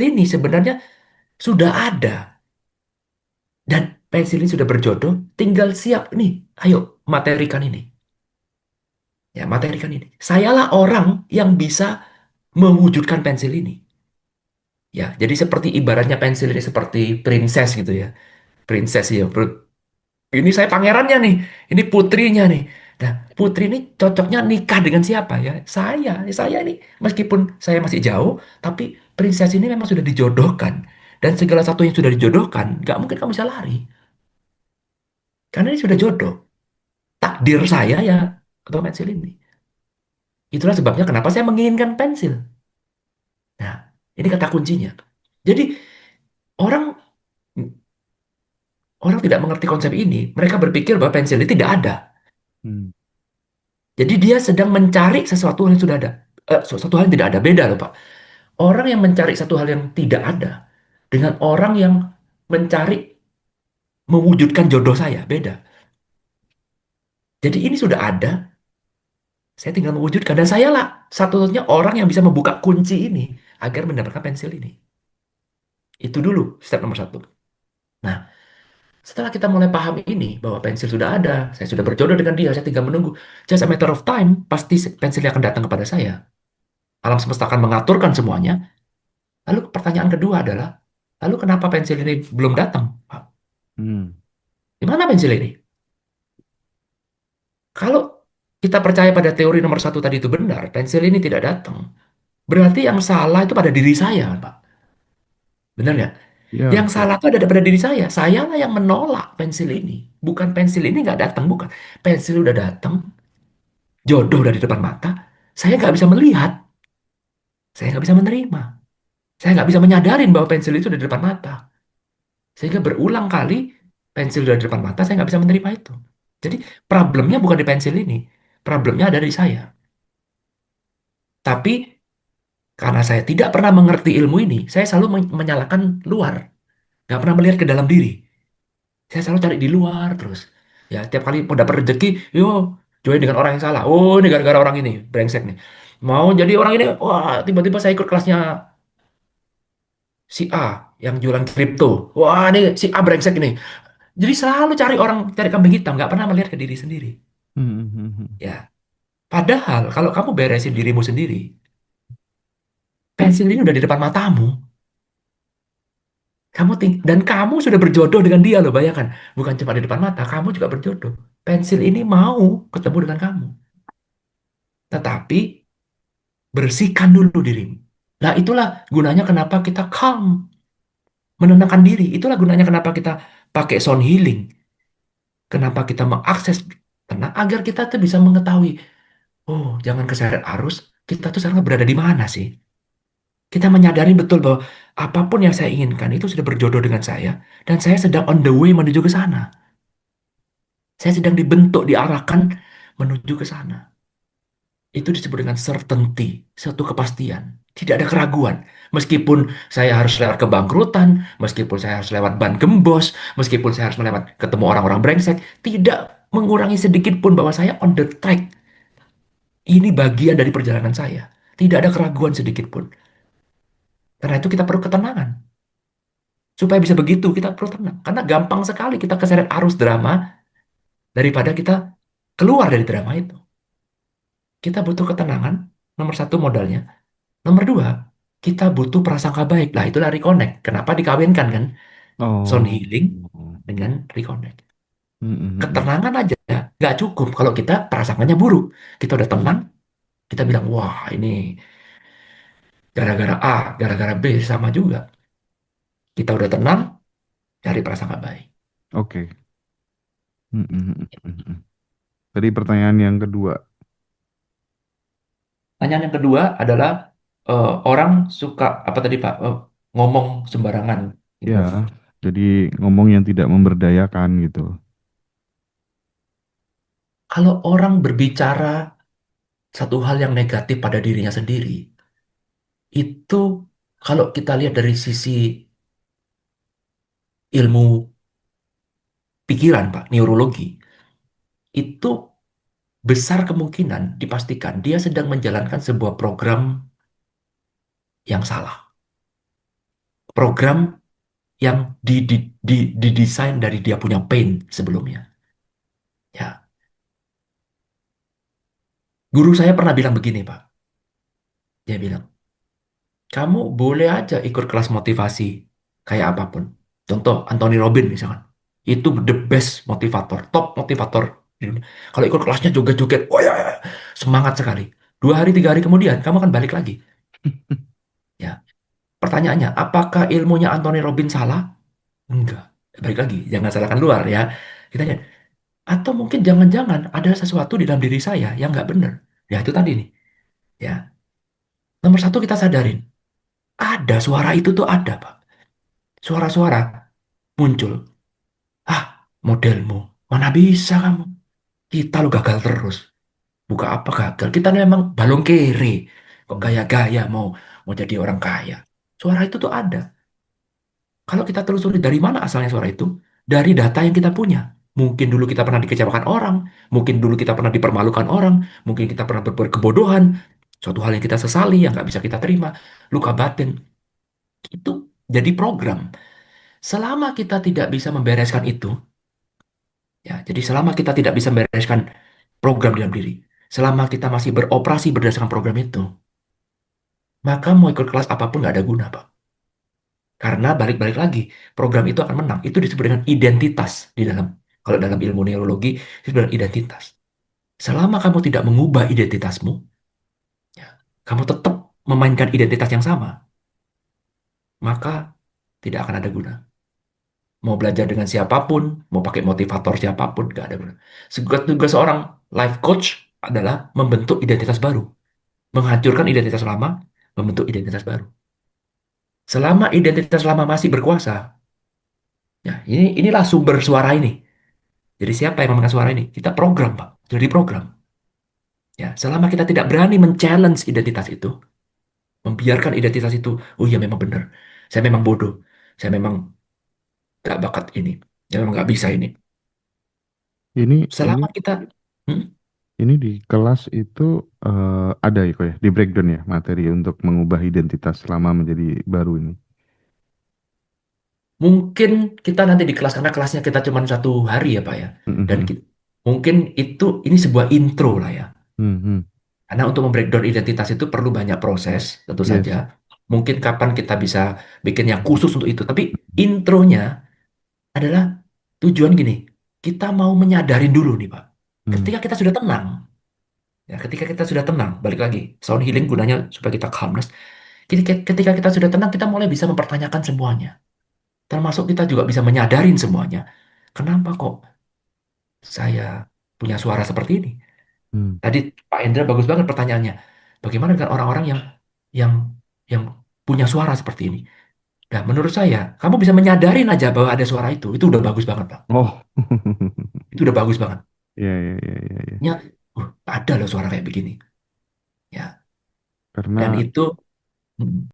ini sebenarnya sudah ada dan pensil ini sudah berjodoh, tinggal siap nih. Ayo materikan ini. Ya, materikan ini. Sayalah orang yang bisa mewujudkan pensil ini. Ya, jadi seperti ibaratnya pensil ini seperti princess gitu ya. Princess ya, ini saya pangerannya nih, ini putrinya nih. Nah, putri ini cocoknya nikah dengan siapa ya? Saya ini meskipun saya masih jauh, tapi princess ini memang sudah dijodohkan. Dan segala satu yang sudah dijodohkan, nggak mungkin kamu bisa lari. Karena ini sudah jodoh. Takdir saya ya ketemu pensil ini. Itulah sebabnya kenapa saya menginginkan pensil. Nah, ini kata kuncinya. Jadi orang orang tidak mengerti konsep ini. Mereka berpikir bahwa pensil ini tidak ada. Hmm. Jadi dia sedang mencari sesuatu yang sudah ada. Sesuatu hal yang tidak ada. Beda loh, Pak. Orang yang mencari satu hal yang tidak ada dengan orang yang mencari mewujudkan jodoh saya. Beda. Jadi ini sudah ada, saya tinggal mewujudkan. Dan saya lah satu-satunya orang yang bisa membuka kunci ini agar mendapatkan pensil ini. Itu dulu step nomor satu. Nah, setelah kita mulai paham ini, bahwa pensil sudah ada, saya sudah berjodoh dengan dia, saya tinggal menunggu. Just a matter of time, pasti pensilnya akan datang kepada saya. Alam semesta akan mengaturkan semuanya. Lalu pertanyaan kedua adalah, lalu kenapa pensil ini belum datang, Pak? Hmm. Di mana pensil ini? Kalau kita percaya pada teori nomor satu tadi itu benar, pensil ini tidak datang. Berarti yang salah itu pada diri saya, Pak. Benar nggak? Ya, Yang betul. salah itu ada pada diri saya. Saya lah yang menolak pensil ini. Bukan pensil ini nggak datang, bukan. Pensil udah datang, jodoh udah di depan mata. Saya nggak bisa melihat. Saya nggak bisa menerima. Saya nggak bisa menyadarin bahwa pensil itu udah di depan mata. Sehingga berulang kali pensil udah di depan mata, saya nggak bisa menerima itu. Jadi problemnya bukan di pensil ini. Problemnya ada di saya. Tapi karena saya tidak pernah mengerti ilmu ini, saya selalu menyalahkan luar. Nggak pernah melihat ke dalam diri. Saya selalu cari di luar terus. Ya, tiap kali mau dapat rezeki, yo join dengan orang yang salah. Oh, ini gara-gara orang ini, brengsek nih. Mau jadi orang ini, wah, tiba-tiba saya ikut kelasnya si A yang jualan kripto. Wah, ini si A brengsek ini. Jadi selalu cari orang, cari kambing hitam, nggak pernah melihat ke diri sendiri. Hmm, hmm, hmm, hmm. Ya, padahal kalau kamu beresin dirimu sendiri, pensil ini udah di depan matamu. Dan kamu sudah berjodoh dengan dia loh, bayangkan. Bukan cuma di depan mata, kamu juga berjodoh. Pensil ini mau ketemu dengan kamu. Tetapi bersihkan dulu dirimu. Nah, itulah gunanya kenapa kita calm, menenangkan diri. Itulah gunanya kenapa kita pakai sound healing. Kenapa kita mengakses tenang agar kita tuh bisa mengetahui, oh, jangan keseret arus, kita tuh sekarang berada di mana sih? Kita menyadari betul bahwa apapun yang saya inginkan itu sudah berjodoh dengan saya dan saya sedang on the way menuju ke sana. Saya sedang dibentuk, diarahkan menuju ke sana. Itu disebut dengan certainty, suatu kepastian. Tidak ada keraguan. Meskipun saya harus lewat kebangkrutan, meskipun saya harus lewat ban gembos, meskipun saya harus melewat ketemu orang-orang brengsek, tidak mengurangi sedikit pun bahwa saya on the track. Ini bagian dari perjalanan saya. Tidak ada keraguan sedikit pun. Karena itu kita perlu ketenangan. Supaya bisa begitu, kita perlu tenang. Karena gampang sekali kita keseret arus drama daripada kita keluar dari drama itu. Kita butuh ketenangan, nomor satu modalnya. Nomor dua, kita butuh prasangka baik. Lah, itulah reconnect. Kenapa dikawinkan kan? Sound Oh. healing dengan reconnect. Hmm, hmm, hmm. Ketenangan aja nggak cukup kalau kita prasangkanya buruk. Kita udah tenang, kita bilang, wah ini gara-gara A, gara-gara B, sama juga. Kita udah tenang, cari prasangka baik. Oke. Hmm, hmm, hmm, hmm, hmm. Tadi pertanyaan yang kedua. Pertanyaan yang kedua adalah, orang suka, apa tadi Pak, ngomong sembarangan. Gitu. Ya, jadi ngomong yang tidak memberdayakan gitu. Kalau orang berbicara satu hal yang negatif pada dirinya sendiri, itu kalau kita lihat dari sisi ilmu pikiran, Pak, neurologi, itu besar kemungkinan dipastikan dia sedang menjalankan sebuah program yang salah. program yang didesain dari dia punya pain sebelumnya. Ya, guru saya pernah bilang begini, Pak. Dia bilang, kamu boleh aja ikut kelas motivasi kayak apapun. Contoh, Anthony Robbins misalkan. Itu the best motivator, top motivator di dunia. Kalau ikut kelasnya joget-joget, oh ya, ya, ya, semangat sekali. 2 hari, 3 hari kemudian, kamu akan balik lagi. Ya, pertanyaannya, apakah ilmunya Anthony Robbins salah? Enggak. Balik lagi, jangan salahkan luar ya. Kita lihat. Atau mungkin jangan-jangan ada sesuatu di dalam diri saya yang nggak benar. Ya itu tadi nih. Ya, nomor satu kita sadarin. Ada suara itu tuh ada, Pak. Suara-suara muncul. Ah, modelmu. Mana bisa kamu? Kita lo gagal terus. Buka apa gagal? Kita memang balong kere. Kok Hmm. gaya-gaya mau mau jadi orang kaya. Suara itu tuh ada. Kalau kita telusuri dari mana asalnya suara itu? Dari data yang kita punya. Mungkin dulu kita pernah dikecewakan orang, mungkin dulu kita pernah dipermalukan orang, mungkin kita pernah berbuat kebodohan, suatu hal yang kita sesali, yang nggak bisa kita terima, luka batin. Itu jadi program. Selama kita tidak bisa membereskan itu, ya, jadi selama kita tidak bisa membereskan program dalam diri, selama kita masih beroperasi berdasarkan program itu, maka mau ikut kelas apapun nggak ada guna, Pak. Karena balik-balik lagi, program itu akan menang. Itu disebut dengan identitas di dalam, kalau dalam ilmu neurologi, disebut dengan identitas. Selama kamu tidak mengubah identitasmu, ya, kamu tetap memainkan identitas yang sama, maka tidak akan ada guna. Mau belajar dengan siapapun, mau pakai motivator siapapun, gak ada guna. Tugas seorang life coach adalah membentuk identitas baru, menghancurkan identitas lama, membentuk identitas baru. Selama identitas lama masih berkuasa, ya inilah sumber suara ini. Jadi siapa yang memegang suara ini? Kita program, Pak. Jadi program. Ya, selama kita tidak berani men-challenge identitas itu, membiarkan identitas itu, oh iya memang benar. Saya memang bodoh. Saya memang gak bakat ini. Saya memang gak bisa ini. Ini Selama kita, hmm, ini di kelas itu ada ya kok ya di breakdown ya materi untuk mengubah identitas lama menjadi baru ini. mungkin kita nanti di kelas, karena kelasnya kita cuma 1 hari ya Pak ya. Dan Mhm. mungkin ini sebuah intro lah ya. Mhm. Karena untuk membreakdown identitas itu perlu banyak proses, tentu saja. Yes. Mungkin kapan kita bisa bikin yang khusus untuk itu. Tapi intronya adalah tujuan gini, kita mau menyadarin dulu nih Pak. Hmm. Ketika kita sudah tenang, ya ketika kita sudah tenang, balik lagi, sound healing gunanya supaya kita calmness. Ketika kita sudah tenang, kita mulai bisa mempertanyakan semuanya. Termasuk kita juga bisa menyadarin semuanya. Kenapa kok saya punya suara seperti ini? Hmm. Tadi Pak Hendra bagus banget pertanyaannya. Bagaimana dengan orang-orang yang yang punya suara seperti ini? Nah, menurut saya, kamu bisa menyadarin aja bahwa ada suara itu udah bagus banget, Pak. Oh. Itu udah bagus banget. Ya, ya, ya, ya, ya. Ya, ada loh suara kayak begini. Ya, dan Karena itu hmm,